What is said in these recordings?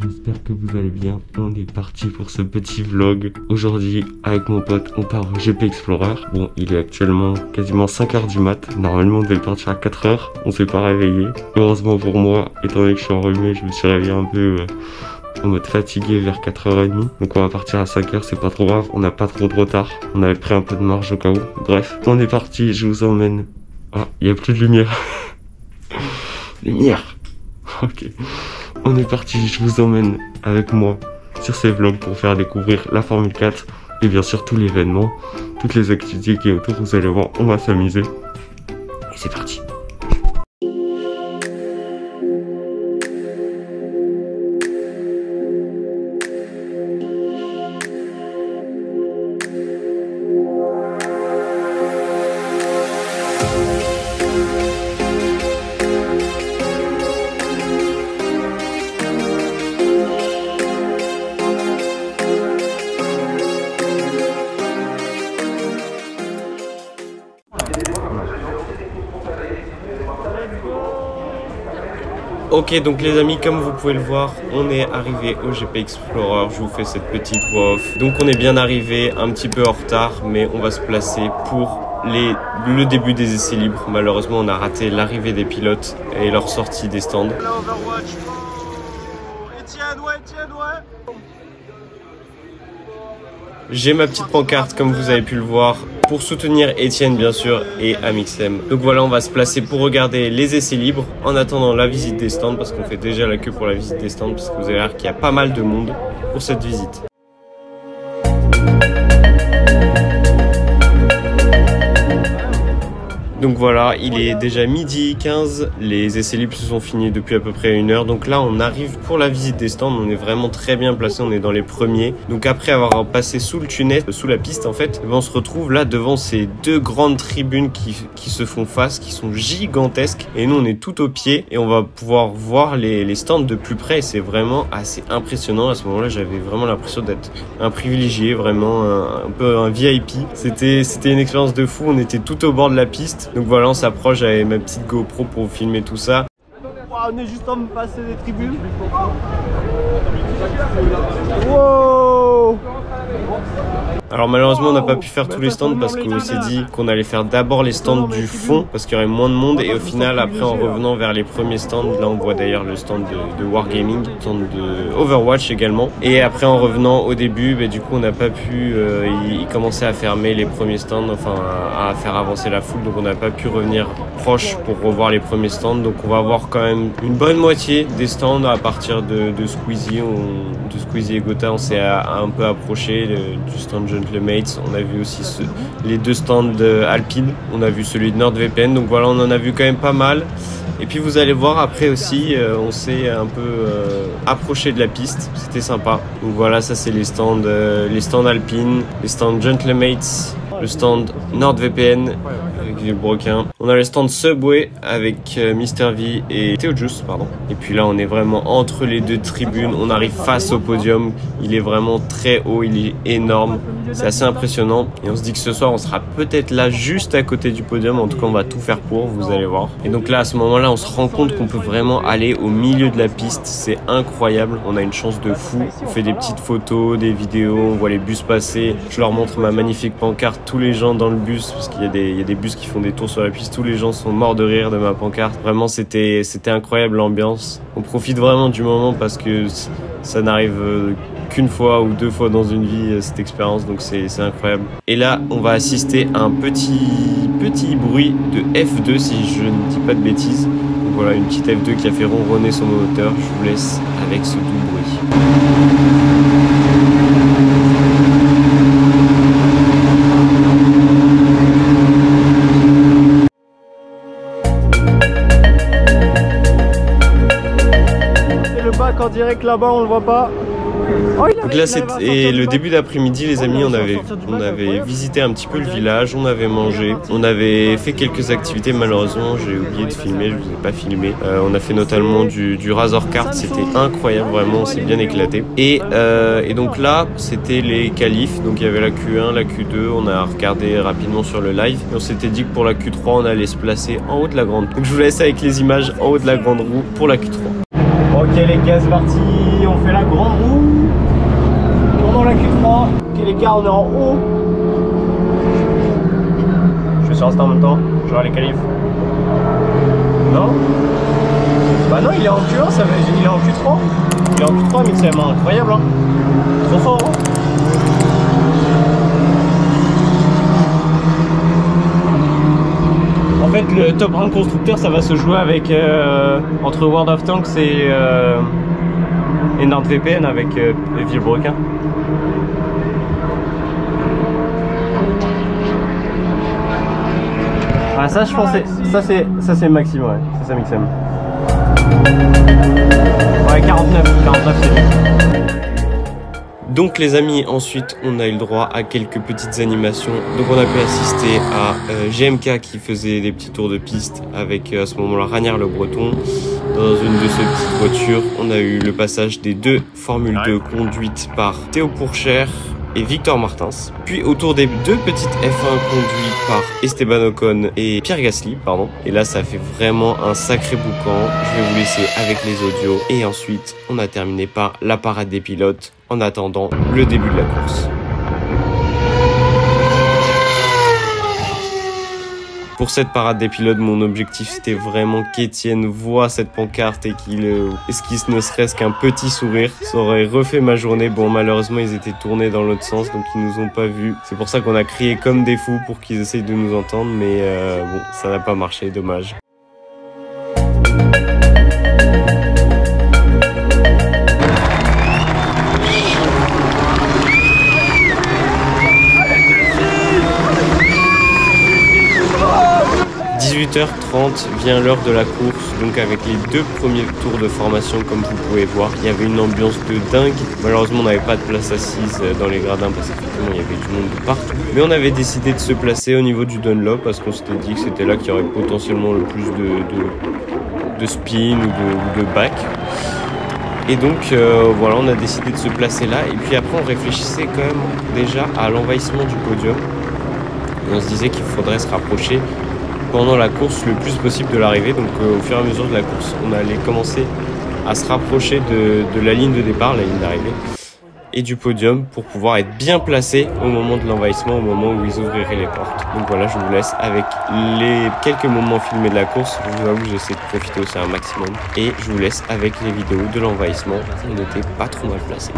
J'espère que vous allez bien. On est parti pour ce petit vlog. Aujourd'hui, avec mon pote, on part au GP Explorer. Bon, il est actuellement quasiment 5h du mat. Normalement, on devait partir à 4h. On s'est pas réveillé. Heureusement pour moi, étant donné que je suis enrhumé, je me suis réveillé un peu en mode fatigué vers 4h30. Donc on va partir à 5h, c'est pas trop grave. On n'a pas trop de retard. On avait pris un peu de marge au cas où. Bref, on est parti. Je vous emmène. Ah, il n'y a plus de lumière. Lumière. Ok. On est parti, je vous emmène avec moi sur ces vlogs pour faire découvrir la Formule 4 et bien sûr tout l'événement, toutes les activités qui est autour, vous allez voir, on va s'amuser. Et c'est parti. Ok, donc les amis, comme vous pouvez le voir, on est arrivé au GP Explorer. Je vous fais cette petite voix off. Donc on est bien arrivé, un petit peu en retard, mais on va se placer pour le début des essais libres. Malheureusement, on a raté l'arrivée des pilotes et leur sortie des stands. J'ai ma petite pancarte, comme vous avez pu le voir, pour soutenir Etienne bien sûr et Amixem. Donc voilà, on va se placer pour regarder les essais libres en attendant la visite des stands, parce qu'on fait déjà la queue pour la visite des stands, parce que vous avez l'air qu'il y a pas mal de monde pour cette visite. Donc voilà, il est déjà midi 15, les essais libres se sont finis depuis à peu près 1 heure. Donc là, on arrive pour la visite des stands, on est vraiment très bien placé, on est dans les premiers. Donc après avoir passé sous le tunnel, sous la piste en fait, on se retrouve là devant ces deux grandes tribunes qui se font face, qui sont gigantesques. Et nous, on est tout au pied et on va pouvoir voir les stands de plus près. C'est vraiment assez impressionnant. À ce moment-là, j'avais vraiment l'impression d'être un privilégié, vraiment un peu un VIP. C'était une expérience de fou, on était tout au bord de la piste. Donc voilà, on s'approche avec ma petite GoPro pour filmer tout ça. On est juste en passer des tribunes. Wow! Alors malheureusement on n'a pas pu faire tous les stands parce qu'on s'est dit qu'on allait faire d'abord les stands du fond parce qu'il y aurait moins de monde, et au final après en revenant vers les premiers stands, là on voit d'ailleurs le stand de Wargaming, le stand de Overwatch également, et après en revenant au début du coup on n'a pas pu, ils commençaient à fermer les premiers stands, enfin à faire avancer la foule, donc on n'a pas pu revenir proche pour revoir les premiers stands. Donc on va voir quand même une bonne moitié des stands à partir de Squeezie, de Squeezie et Gotha. On s'est un peu approché du stand Gentlemates. On a vu aussi les deux stands Alpine, on a vu celui de NordVPN, donc voilà, on en a vu quand même pas mal. Et puis vous allez voir après aussi, on s'est un peu approché de la piste, c'était sympa. Donc voilà, ça c'est les stands Alpine, les stands Gentlemates, le stand NordVPN avec les broquins. On a le stand Subway avec Mr V et Theojuice, pardon. Et puis là, on est vraiment entre les deux tribunes. On arrive face au podium. Il est vraiment très haut, il est énorme. C'est assez impressionnant. Et on se dit que ce soir, on sera peut-être là juste à côté du podium. En tout cas, on va tout faire pour, vous allez voir. Et donc là, à ce moment-là, on se rend compte qu'on peut vraiment aller au milieu de la piste. C'est incroyable. On a une chance de fou. On fait des petites photos, des vidéos. On voit les bus passer. Je leur montre ma magnifique pancarte. Tous les gens dans le bus, parce qu'il y a des bus qui font des tours sur la piste. Tous les gens sont morts de rire de ma pancarte. Vraiment, c'était incroyable l'ambiance. On profite vraiment du moment parce que ça n'arrive qu'une fois ou deux fois dans une vie, cette expérience, donc c'est incroyable. Et là, on va assister à un petit bruit de F2, si je ne dis pas de bêtises. Donc voilà, une petite F2 qui a fait ronronner son moteur. Je vous laisse avec ce doux bruit. En direct là-bas, on le voit pas. Donc là c'était le début d'après-midi les amis, on avait visité un petit peu le village, on avait mangé, on avait fait quelques activités, malheureusement j'ai oublié de filmer, je vous ai pas filmé. On a fait notamment du Razor Kart, c'était incroyable vraiment, on s'est bien éclaté. Et donc là c'était les qualifs, donc il y avait la Q1, la Q2, on a regardé rapidement sur le live et on s'était dit que pour la Q3 on allait se placer en haut de la grande roue. Donc je vous laisse avec les images en haut de la grande roue pour la Q3. Ok les gars, c'est parti, on fait la grande roue pendant la Q3. Ok les gars, on est en haut. Je fais sur Insta en même temps, je regarde les qualifs. Non? Bah non, il est en Q1, ça veut... il est en Q3. Il est en Q3 mais c'est vraiment incroyable hein. Trop fort hein. En fait, le top 1 constructeur, ça va se jouer avec entre World of Tanks et NordVPN avec Villebrequin. Ah ça, je pensais, ça c'est Maxime, ouais, c'est ça Maxime. Ouais, 49 c'est bien. Donc les amis, ensuite on a eu le droit à quelques petites animations. Donc on a pu assister à GMK qui faisait des petits tours de piste avec à ce moment-là Ranière le Breton. Dans une de ces petites voitures, on a eu le passage des deux Formule 2 conduites par Théo Pourchère et Victor Martins. Puis autour des deux petites F1 conduites par Esteban Ocon et Pierre Gasly, pardon. Et là, ça fait vraiment un sacré boucan. Je vais vous laisser avec les audios. Et ensuite, on a terminé par la parade des pilotes en attendant le début de la course. Pour cette parade des pilotes, mon objectif c'était vraiment qu'Étienne voit cette pancarte et qu'il esquisse ne serait-ce qu'un petit sourire. Ça aurait refait ma journée. Bon, malheureusement, ils étaient tournés dans l'autre sens, donc ils nous ont pas vus. C'est pour ça qu'on a crié comme des fous pour qu'ils essayent de nous entendre, mais bon, ça n'a pas marché, dommage. – 18h30 vient l'heure de la course, donc avec les deux premiers tours de formation comme vous pouvez voir, il y avait une ambiance de dingue. Malheureusement on n'avait pas de place assise dans les gradins parce qu'effectivement il y avait du monde de partout. Mais on avait décidé de se placer au niveau du Dunlop parce qu'on s'était dit que c'était là qu'il y aurait potentiellement le plus de spin ou de back. Et donc voilà, on a décidé de se placer là et puis après on réfléchissait quand même déjà à l'envahissement du podium. Et on se disait qu'il faudrait se rapprocher pendant la course le plus possible de l'arrivée. Donc au fur et à mesure de la course, on allait commencer à se rapprocher de la ligne de départ, la ligne d'arrivée, et du podium pour pouvoir être bien placé au moment de l'envahissement, au moment où ils ouvriraient les portes. Donc voilà, je vous laisse avec les quelques moments filmés de la course. Je vous avoue, j'essaie de profiter aussi un maximum. Et je vous laisse avec les vidéos de l'envahissement. On n'était pas trop mal placés.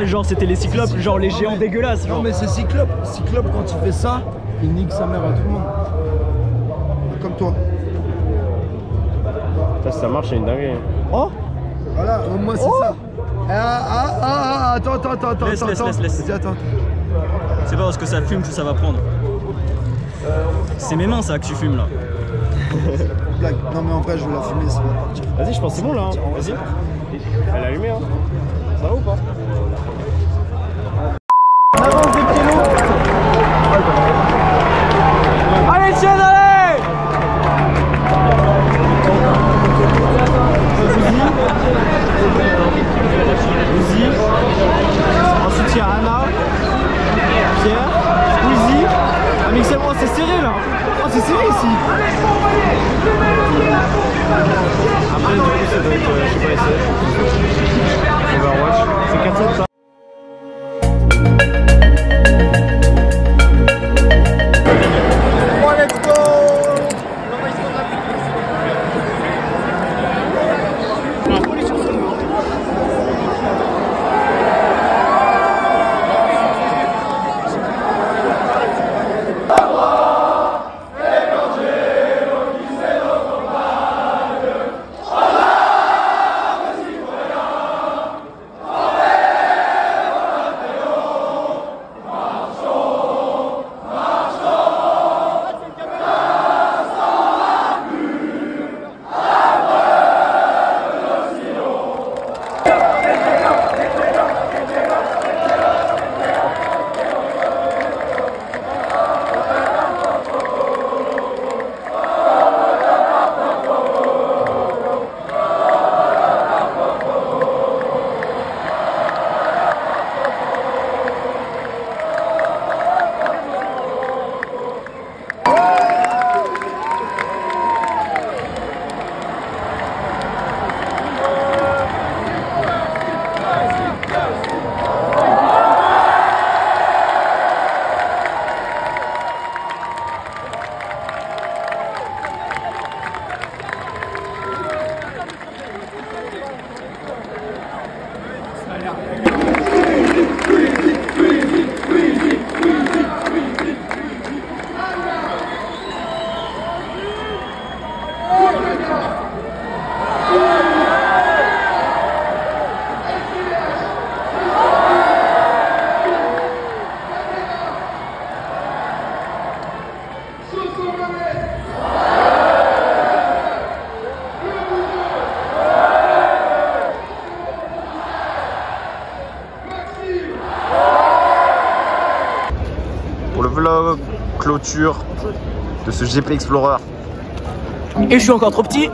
Genre c'était les cyclopes, genre les géants dégueulasses. Non mais c'est Cyclope. Cyclope quand il fait ça, il nique sa mère à tout le monde. Comme toi. Ça marche, c'est une dinguerie. Oh voilà, au moins c'est ça. Attends. Laisse. Attends. C'est pas parce que ça fume que ça va prendre. C'est mes mains ça que tu fumes là. Blague. Non mais en vrai je vais la fumer, ça va partir. Vas-y, je pense que c'est bon là. Hein. Vas-y. Elle est allumée hein. Ça va ou pas? On avance des pieds lourds. Allez tiens, allez. Vas-y. clôture de ce GP Explorer. Et je suis encore trop petit.